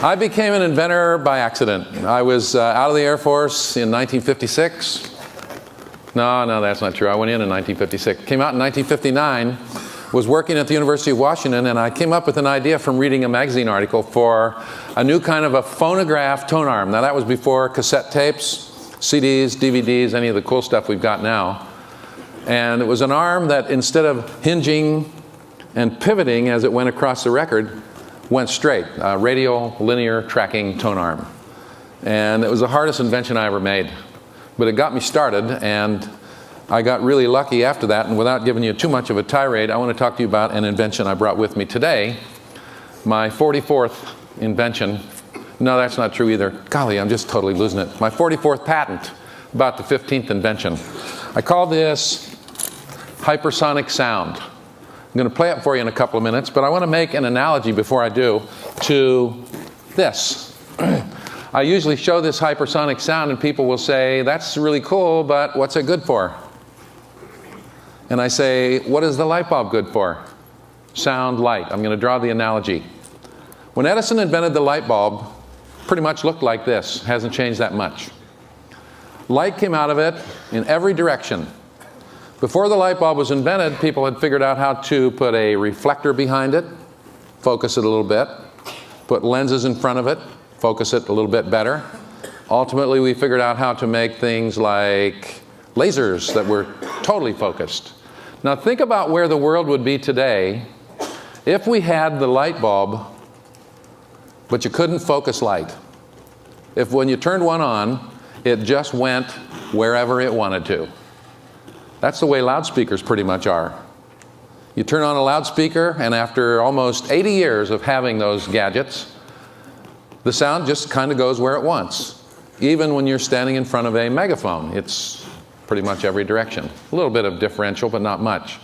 I became an inventor by accident. I was out of the Air Force in 1956. No, that's not true. I went in 1956. Came out in 1959, was working at the University of Washington, and I came up with an idea from reading a magazine article for a new kind of a phonograph tone arm. Now that was before cassette tapes, CDs, DVDs, any of the cool stuff we've got now. And it was an arm that instead of hinging and pivoting as it went across the record, went straight, radial linear tracking tone arm. And it was the hardest invention I ever made. But it got me started, and I got really lucky after that. And without giving you too much of a tirade, I want to talk to you about an invention I brought with me today, my 44th invention. No, that's not true either. Golly, I'm just totally losing it. My 44th patent, about the 15th invention. I call this hypersonic sound. I'm going to play it for you in a couple of minutes, but I want to make an analogy before I do to this. I usually show this hypersonic sound and people will say, that's really cool, but what's it good for? And I say, what is the light bulb good for? Sound, light. I'm going to draw the analogy. When Edison invented the light bulb, pretty much looked like this. Hasn't changed that much. Light came out of it in every direction. Before the light bulb was invented, people had figured out how to put a reflector behind it, focus it a little bit, put lenses in front of it, focus it a little bit better. Ultimately, we figured out how to make things like lasers that were totally focused. Now think about where the world would be today if we had the light bulb, but you couldn't focus light. If when you turned one on, it just went wherever it wanted to. That's the way loudspeakers pretty much are. You turn on a loudspeaker, and after almost 80 years of having those gadgets, the sound just kind of goes where it wants. Even when you're standing in front of a megaphone, it's pretty much every direction. A little bit of differential, but not much.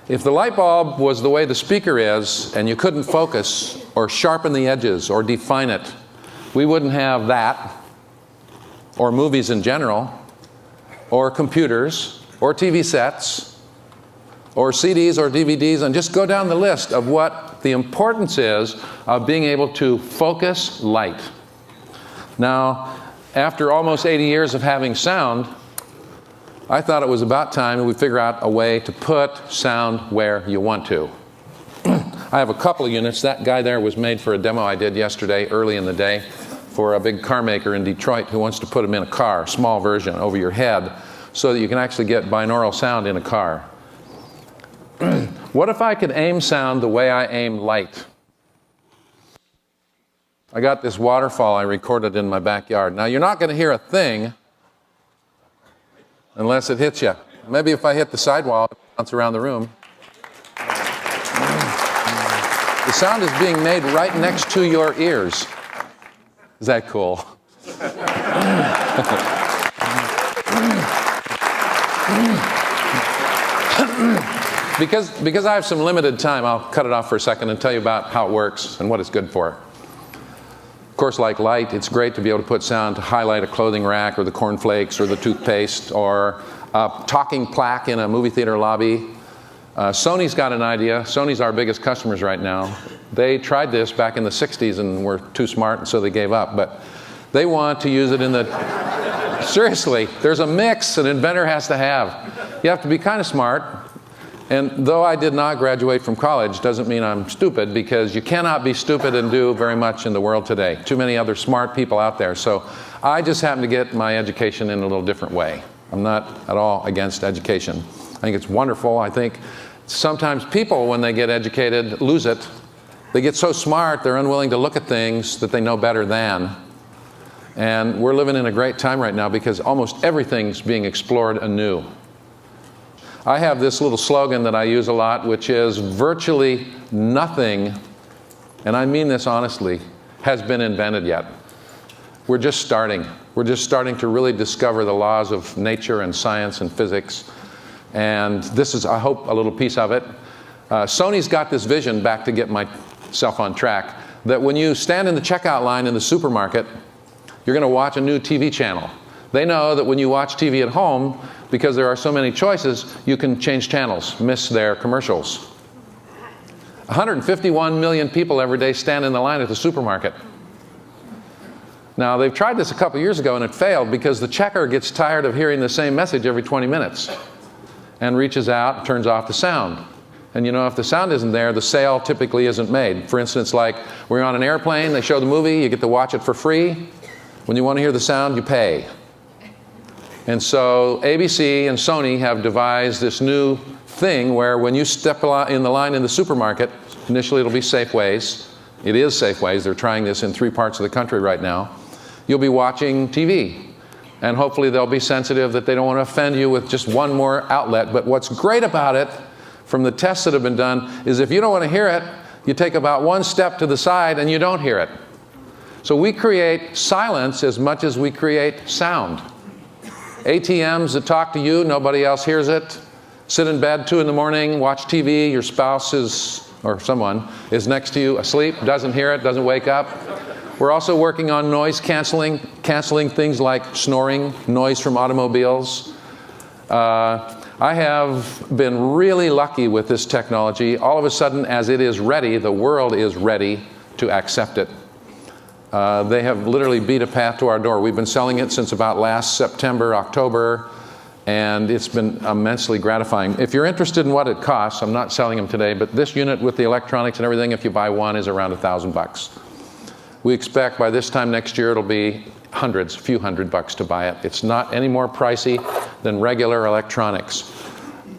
If the light bulb was the way the speaker is, and you couldn't focus or sharpen the edges or define it, we wouldn't have that, or movies in general, or computers, or TV sets, or CDs or DVDs, and just go down the list of what the importance is of being able to focus light. Now, after almost 80 years of having sound, I thought it was about time we figure out a way to put sound where you want to. I have a couple of units. That guy there was made for a demo I did yesterday, early in the day, for a big car maker in Detroit who wants to put them in a car, small version, over your head, so that you can actually get binaural sound in a car. What if I could aim sound the way I aim light? I got this waterfall I recorded in my backyard. Now, you're not going to hear a thing unless it hits you. Maybe if I hit the sidewall, it bounces around the room. The sound is being made right next to your ears. Is that cool? Because I have some limited time, I'll cut it off for a second and tell you about how it works and what it's good for. Of course, like light, it's great to be able to put sound to highlight a clothing rack or the cornflakes or the toothpaste or a talking plaque in a movie theater lobby. Sony's got an idea. Sony's our biggest customers right now. They tried this back in the 60s and were too smart, and so they gave up. But they want to use it in the... Seriously, there's a mix an inventor has to have. You have to be kind of smart. And though I did not graduate from college, doesn't mean I'm stupid, because you cannot be stupid and do very much in the world today. Too many other smart people out there. So I just happen to get my education in a little different way. I'm not at all against education. I think it's wonderful. I think sometimes people, when they get educated, lose it. They get so smart, they're unwilling to look at things that they know better than. And we're living in a great time right now because almost everything's being explored anew. I have this little slogan that I use a lot, which is virtually nothing, and I mean this honestly, has been invented yet. We're just starting. We're just starting to really discover the laws of nature and science and physics. And this is, I hope, a little piece of it. Sony's got this vision, back to get myself on track, that when you stand in the checkout line in the supermarket, you're going to watch a new TV channel. They know that when you watch TV at home, because there are so many choices, you can change channels, miss their commercials. 151 million people every day stand in the line at the supermarket. Now, they've tried this a couple years ago and it failed because the checker gets tired of hearing the same message every 20 minutes and reaches out and turns off the sound. And you know, if the sound isn't there, the sale typically isn't made. For instance, like we're on an airplane, they show the movie, you get to watch it for free. When you want to hear the sound, you pay. And so ABC and Sony have devised this new thing where when you step in the line in the supermarket, initially it'll be Safeways. It is Safeways. They're trying this in 3 parts of the country right now. You'll be watching TV. And hopefully they'll be sensitive that they don't want to offend you with just one more outlet. But what's great about it, from the tests that have been done, is if you don't want to hear it, you take about 1 step to the side and you don't hear it. So we create silence as much as we create sound. ATMs that talk to you, nobody else hears it. Sit in bed 2 in the morning, watch TV, your spouse is, or someone, is next to you asleep, doesn't hear it, doesn't wake up. We're also working on noise canceling things like snoring, noise from automobiles. I have been really lucky with this technology. All of a sudden, as it is ready, the world is ready to accept it. They have literally beat a path to our door. We've been selling it since about last September, October, and it's been immensely gratifying. If you're interested in what it costs, I'm not selling them today, but this unit with the electronics and everything, if you buy one, is around $1,000. We expect by this time next year it'll be hundreds, a few $100 to buy it. It's not any more pricey than regular electronics.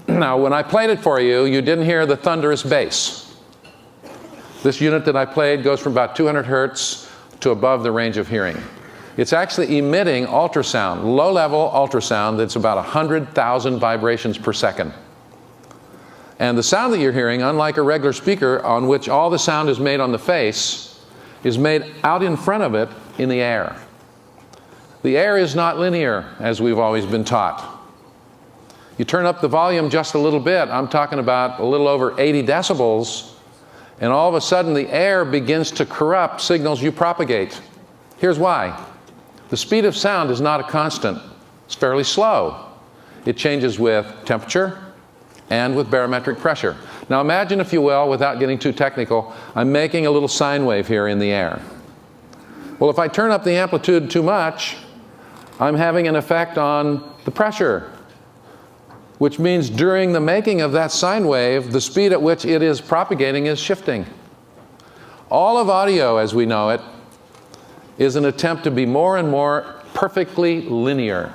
Now, when I played it for you, you didn't hear the thunderous bass. This unit that I played goes from about 200 hertz to above the range of hearing. It's actually emitting ultrasound, low-level ultrasound that's about 100,000 vibrations per second. And the sound that you're hearing, unlike a regular speaker on which all the sound is made on the face, is made out in front of it in the air. The air is not linear, as we've always been taught. You turn up the volume just a little bit, I'm talking about a little over 80 decibels, and all of a sudden the air begins to corrupt signals you propagate. Here's why. The speed of sound is not a constant. It's fairly slow. It changes with temperature and with barometric pressure. Now imagine, if you will, without getting too technical, I'm making a little sine wave here in the air. Well, if I turn up the amplitude too much, I'm having an effect on the pressure, which means during the making of that sine wave, the speed at which it is propagating is shifting. All of audio, as we know it, is an attempt to be more and more perfectly linear.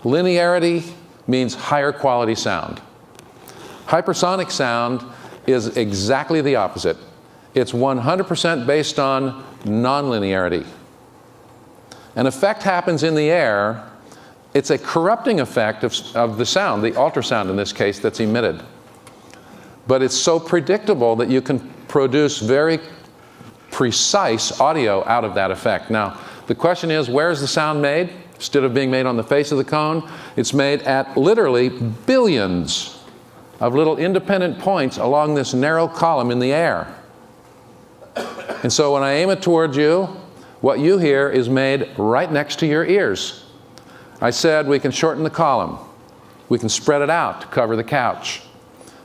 Linearity means higher quality sound. Hypersonic sound is exactly the opposite. It's 100% based on nonlinearity. An effect happens in the air. It's a corrupting effect of the sound, the ultrasound in this case, that's emitted. But it's so predictable that you can produce very precise audio out of that effect. Now, the question is, where is the sound made? Instead of being made on the face of the cone, it's made at literally billions of little independent points along this narrow column in the air. And so when I aim it towards you, what you hear is made right next to your ears. I said we can shorten the column. We can spread it out to cover the couch.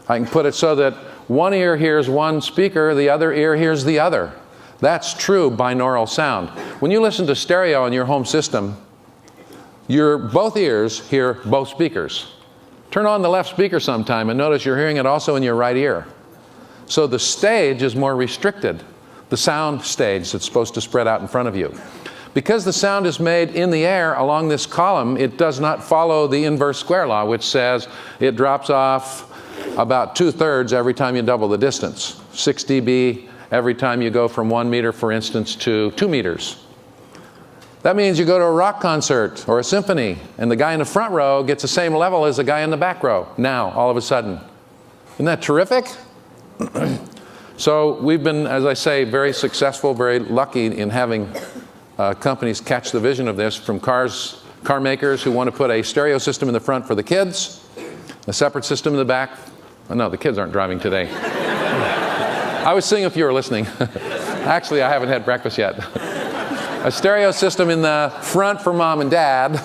I can put it so that one ear hears one speaker, the other ear hears the other. That's true binaural sound. When you listen to stereo in your home system, both ears hear both speakers. Turn on the left speaker sometime and notice you're hearing it also in your right ear. So the stage is more restricted, the sound stage that's supposed to spread out in front of you. Because the sound is made in the air along this column, it does not follow the inverse square law, which says it drops off about 2/3 every time you double the distance. 6 dB every time you go from 1 meter, for instance, to 2 meters. That means you go to a rock concert or a symphony, and the guy in the front row gets the same level as the guy in the back row now, all of a sudden. Isn't that terrific? So we've been, as I say, very successful, very lucky in having companies catch the vision of this, from car makers who want to put a stereo system in the front for the kids, a separate system in the back. Oh, no, the kids aren't driving today. I was seeing if you were listening. Actually, I haven't had breakfast yet. A stereo system in the front for mom and dad,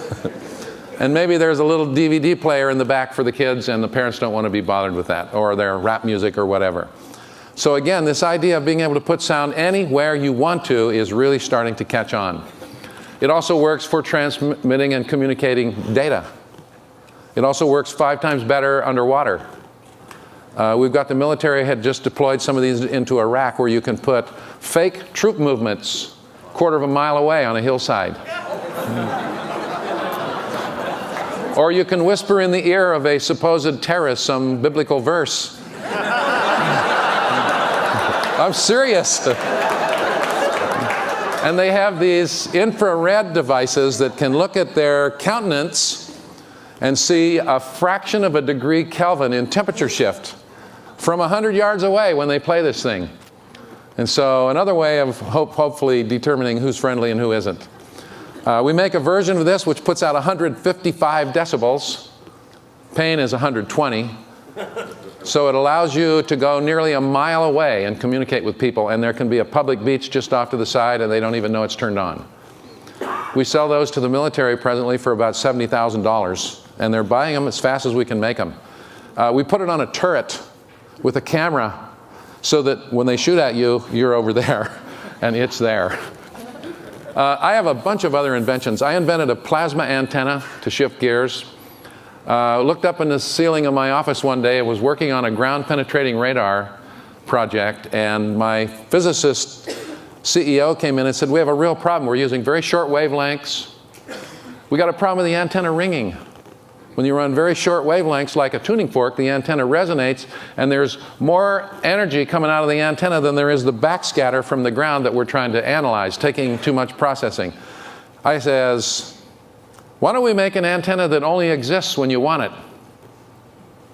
and maybe there's a little DVD player in the back for the kids, and the parents don't want to be bothered with that, or their rap music or whatever. So again, this idea of being able to put sound anywhere you want to is really starting to catch on. It also works for transmitting and communicating data. It also works 5 times better underwater. We've got the military had just deployed some of these into Iraq, where you can put fake troop movements a quarter of a mile away on a hillside. Or you can whisper in the ear of a supposed terrorist some biblical verse. I'm serious. And they have these infrared devices that can look at their countenance and see a fraction of a degree Kelvin in temperature shift from 100 yards away when they play this thing. And so another way of hopefully determining who's friendly and who isn't. We make a version of this which puts out 155 decibels. Pain is 120. So it allows you to go nearly a mile away and communicate with people, and there can be a public beach just off to the side and they don't even know it's turned on. We sell those to the military presently for about $70,000, and they're buying them as fast as we can make them. We put it on a turret with a camera so that when they shoot at you, you're over there and it's there. I have a bunch of other inventions. I invented a plasma antenna to shift gears. Looked up in the ceiling of my office one day. I was working on a ground-penetrating radar project, and my physicist CEO came in and said, we have a real problem. We're using very short wavelengths. We got a problem with the antenna ringing. When you run very short wavelengths like a tuning fork, the antenna resonates, and there's more energy coming out of the antenna than there is the backscatter from the ground that we're trying to analyze, taking too much processing. I says, why don't we make an antenna that only exists when you want it?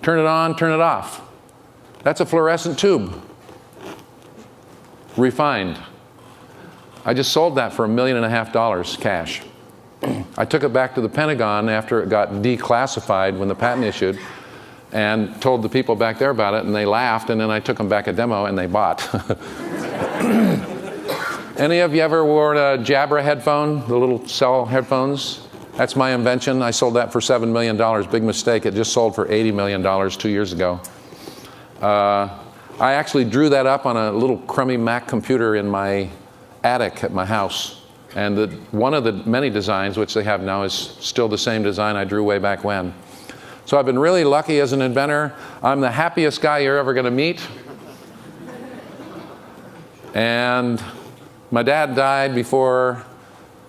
Turn it on, turn it off. That's a fluorescent tube. Refined. I just sold that for $1.5 million cash. I took it back to the Pentagon after it got declassified when the patent issued, and told the people back there about it, and they laughed, and then I took them back a demo and they bought. Any of you ever wore a Jabra headphone, the little cell headphones? That's my invention. I sold that for $7 million. Big mistake. It just sold for $80 million 2 years ago. I actually drew that up on a little crummy Mac computer in my attic at my house. And one of the many designs which they have now is still the same design I drew way back when. So I've been really lucky as an inventor. I'm the happiest guy you're ever going to meet. And my dad died before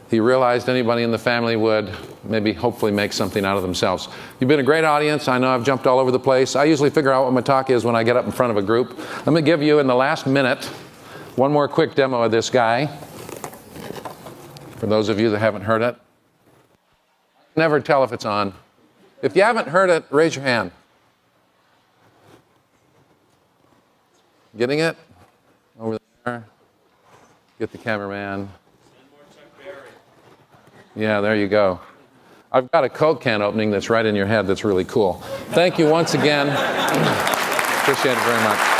he realized anybody in the family would maybe hopefully make something out of themselves. You've been a great audience. I know I've jumped all over the place. I usually figure out what my talk is when I get up in front of a group. Let me give you in the last minute one more quick demo of this guy. For those of you that haven't heard it. Never tell if it's on. If you haven't heard it, raise your hand. Getting it? Over there. Get the cameraman. Yeah, there you go. I've got a Coke can opening that's right in your head that's really cool. Thank you once again. Appreciate it very much.